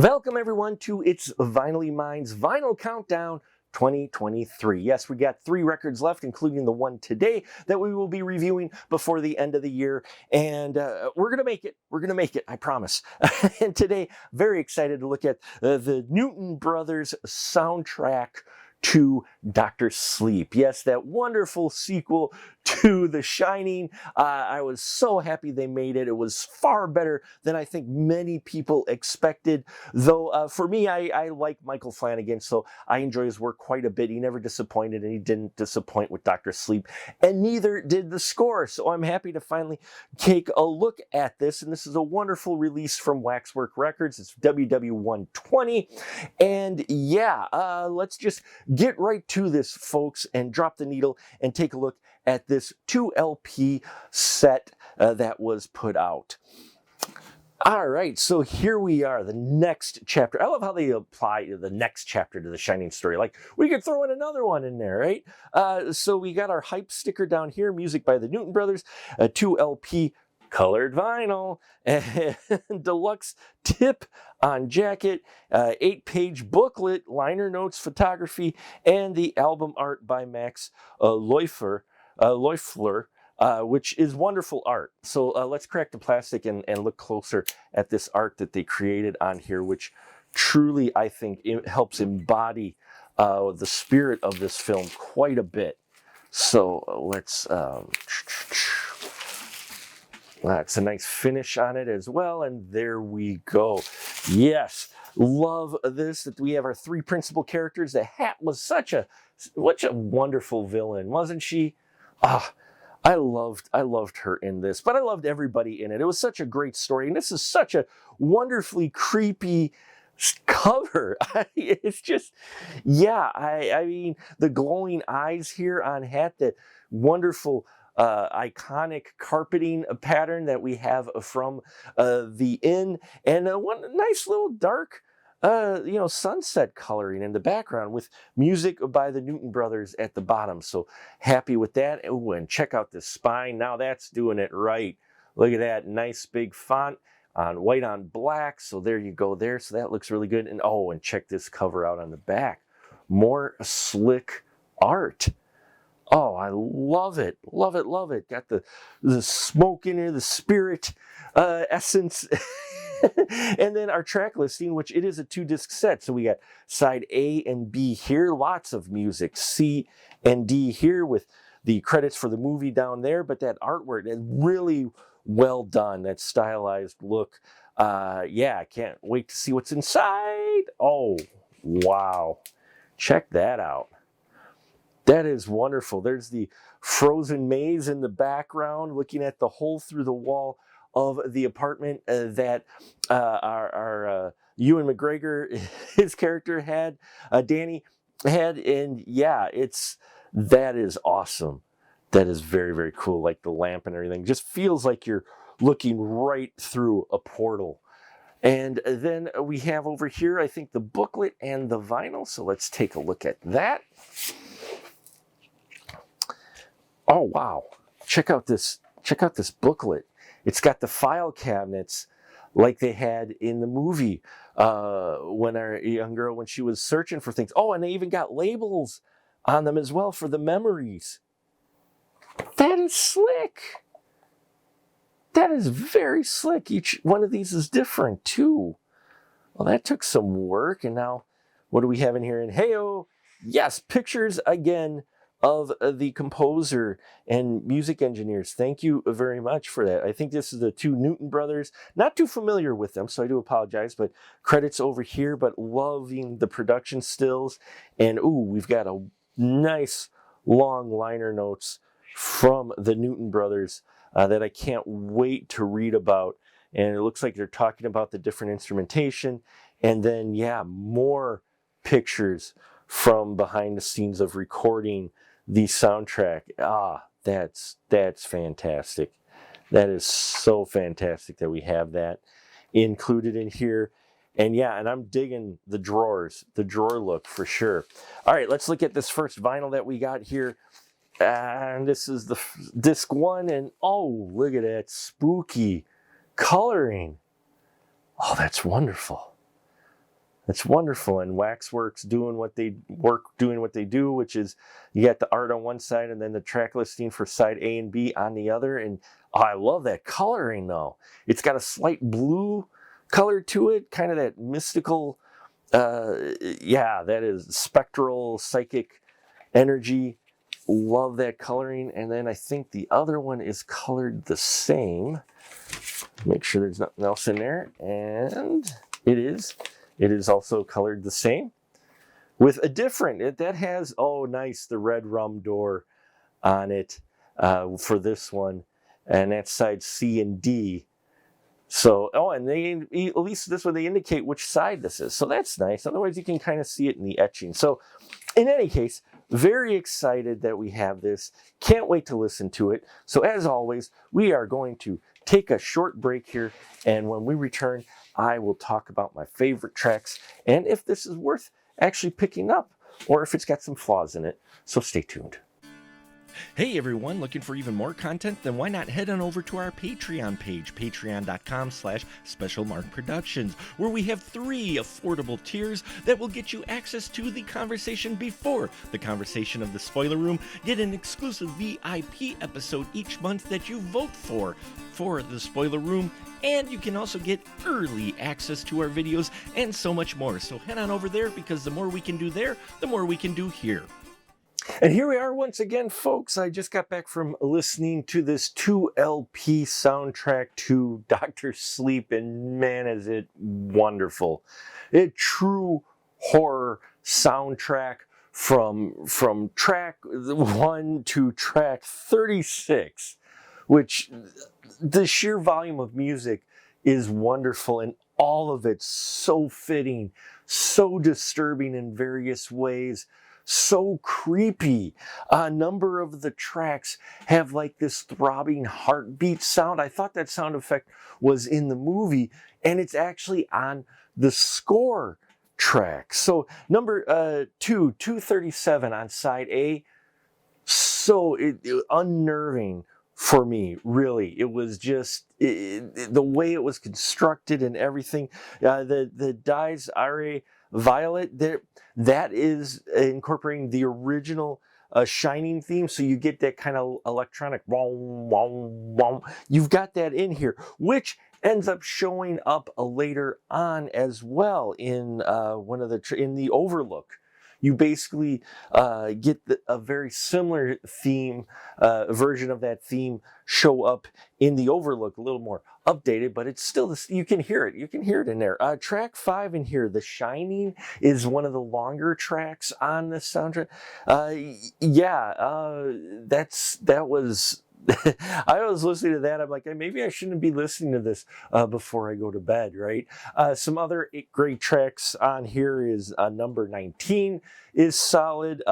Welcome everyone to It's Vinylly Minds Vinyl Countdown 2023. Yes, we got 3 records left, including the one today that we will be reviewing before the end of the year. And we're going to make it. We're going to make it, I promise. And today, very excited to look at the Newton Brothers soundtrack to Dr. Sleep. Yes, that wonderful sequel to The Shining. I was so happy they made it. It was far better than I think many people expected. Though for me, I like Michael Flanagan, so I enjoy his work quite a bit. He never disappointed, and he didn't disappoint with Dr. Sleep, and neither did the score. So I'm happy to finally take a look at this, and this is a wonderful release from Waxwork Records. It's WW120, and yeah, let's just get right to this, folks, and drop the needle and take a look at this 2 LP set that was put out. All right, so here we are, the next chapter. I love how they apply the next chapter to the Shining story. Like, we could throw in another one in there, right? So we got our hype sticker down here, music by the Newton Brothers, a 2 LP colored vinyl, and deluxe tip on jacket, 8-page booklet, liner notes, photography, and the album art by Max Loeffler, which is wonderful art. So let's crack the plastic and look closer at this art that they created on here, which truly, I think, it helps embody the spirit of this film quite a bit. So let's... That's a nice finish on it as well, and there we go. Yes, love this, that we have our 3 principal characters. The Hat was such a wonderful villain, wasn't she? I loved her in this, but I loved everybody in it. It was such a great story, and this is such a wonderfully creepy cover. It's just, yeah, I mean, the glowing eyes here on Hat, that wonderful iconic carpeting pattern that we have from the inn, and one nice little dark sunset coloring in the background with music by the Newton Brothers at the bottom. So happy with that. Ooh, and check out this spine. Now that's doing it right. Look at that nice big font on white on black. So there you go there. So that looks really good. And oh, and check this cover out on the back. More slick art. Oh, I love it. Love it, love it. Got the smoke in here, the spirit essence. And then our track listing, which it is a 2-disc set. So we got side A and B here, lots of music. C and D here with the credits for the movie down there. But that artwork is really well done, that stylized look. Yeah, I can't wait to see what's inside. Oh, wow. Check that out. That is wonderful. There's the frozen maze in the background, looking at the hole through the wall of the apartment that our Ewan McGregor, his character had, Danny had, and yeah, that is awesome. That is very, very cool. Like the lamp and everything, just feels like you're looking right through a portal. And then we have over here, I think, the booklet and the vinyl. So let's take a look at that. Oh, wow. Check out this booklet. It's got the file cabinets like they had in the movie when our young girl, when she was searching for things. Oh, and they even got labels on them as well for the memories. That is slick. That is very slick. Each one of these is different too. Well, that took some work. And now, what do we have in here? And hey-oh, yes, pictures again of the composer and music engineers. Thank you very much for that. I think this is the 2 Newton Brothers. Not too familiar with them, so I do apologize, but credits over here, but loving the production stills. And ooh, we've got a nice long liner notes from the Newton Brothers that I can't wait to read about. And it looks like they're talking about the different instrumentation. And then, yeah, more pictures from behind the scenes of recording the soundtrack. That's fantastic. That is so fantastic that we have that included in here. And yeah, and I'm digging the drawer look for sure. All right, let's look at this first vinyl that we got here. And this is the disc 1, and oh, look at that spooky coloring. Oh, that's wonderful. That's wonderful. And Waxworks doing what they do, which is you got the art on one side and then the track listing for side A and B on the other. And I love that coloring though. It's got a slight blue color to it, kind of that mystical, that is spectral, psychic energy. Love that coloring. And then I think the other one is colored the same. Make sure there's nothing else in there. And it is. It is also colored the same with a different, that has, oh nice, the red rum door on it for this one. And that's side C and D. So, and they, at least this way they indicate which side this is. So that's nice. Otherwise you can kind of see it in the etching. So in any case, very excited that we have this. Can't wait to listen to it. So as always, we are going to take a short break here. And when we return, I will talk about my favorite tracks and if this is worth actually picking up or if it's got some flaws in it. So stay tuned. Hey everyone, looking for even more content? Then why not head on over to our Patreon page, patreon.com/specialmarkproductions, where we have 3 affordable tiers that will get you access to the conversation before the conversation of the spoiler room, get an exclusive VIP episode each month that you vote for the spoiler room, and you can also get early access to our videos and so much more. So head on over there because the more we can do there, the more we can do here. And here we are once again, folks. I just got back from listening to this 2 LP soundtrack to Dr. Sleep, and man, is it wonderful. A true horror soundtrack from track 1 to track 36, which the sheer volume of music is wonderful, and all of it so fitting, so disturbing in various ways. So creepy. A number of the tracks have like this throbbing heartbeat sound. I thought that sound effect was in the movie, and it's actually on the score track. So number 237 on side A, so unnerving for me, really. It was just the way it was constructed and everything. The Dies Irae Violet, that is incorporating the original Shining theme, so you get that kind of electronic you've got that in here, which ends up showing up later on as well in one of in the Overlook. You basically get a very similar theme, version of that theme show up in the Overlook, a little more updated, but it's still, you can hear it. You can hear it in there. Track 5 in here, The Shining, is one of the longer tracks on this soundtrack. That was... I was listening to that. I'm like, maybe I shouldn't be listening to this before I go to bed, right? Some other great tracks on here is number 19 is solid.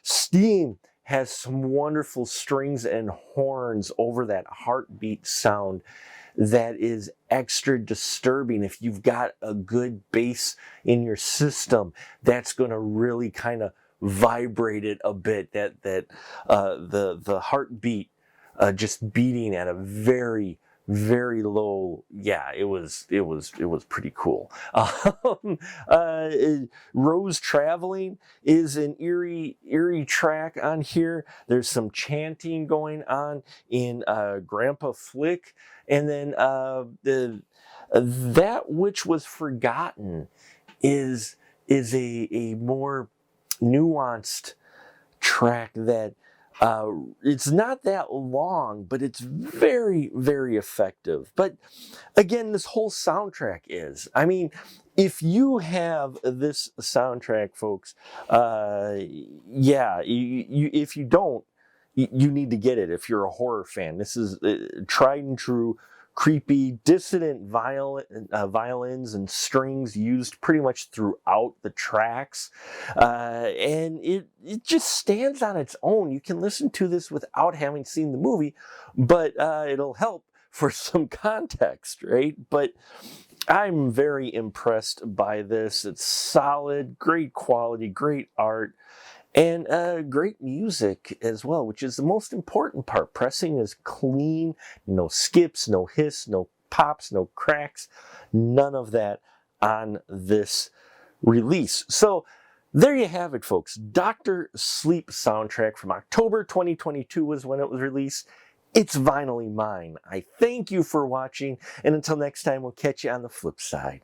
Steam has some wonderful strings and horns over that heartbeat sound that is extra disturbing. If you've got a good bass in your system, that's going to really kind of vibrate it a bit. The heartbeat just beating at a very, very low. Yeah, it was pretty cool. Rose Traveling is an eerie track on here. There's some chanting going on in Grandpa Flick, and then That Which Was Forgotten is a more nuanced track that it's not that long, but it's very, very effective. But again, this whole soundtrack is. I mean, if you have this soundtrack, folks, if you don't, you need to get it if you're a horror fan. This is tried and true, creepy, dissonant violins and strings used pretty much throughout the tracks. And it just stands on its own. You can listen to this without having seen the movie, but it'll help for some context, right? But I'm very impressed by this. It's solid, great quality, great art, and great music as well, which is the most important part. Pressing is clean, no skips, no hiss, no pops, no cracks, none of that on this release. So there you have it, folks. Dr. Sleep soundtrack from October 2022 was when it was released. It's vinylly mine. I thank you for watching, and until next time, we'll catch you on the flip side.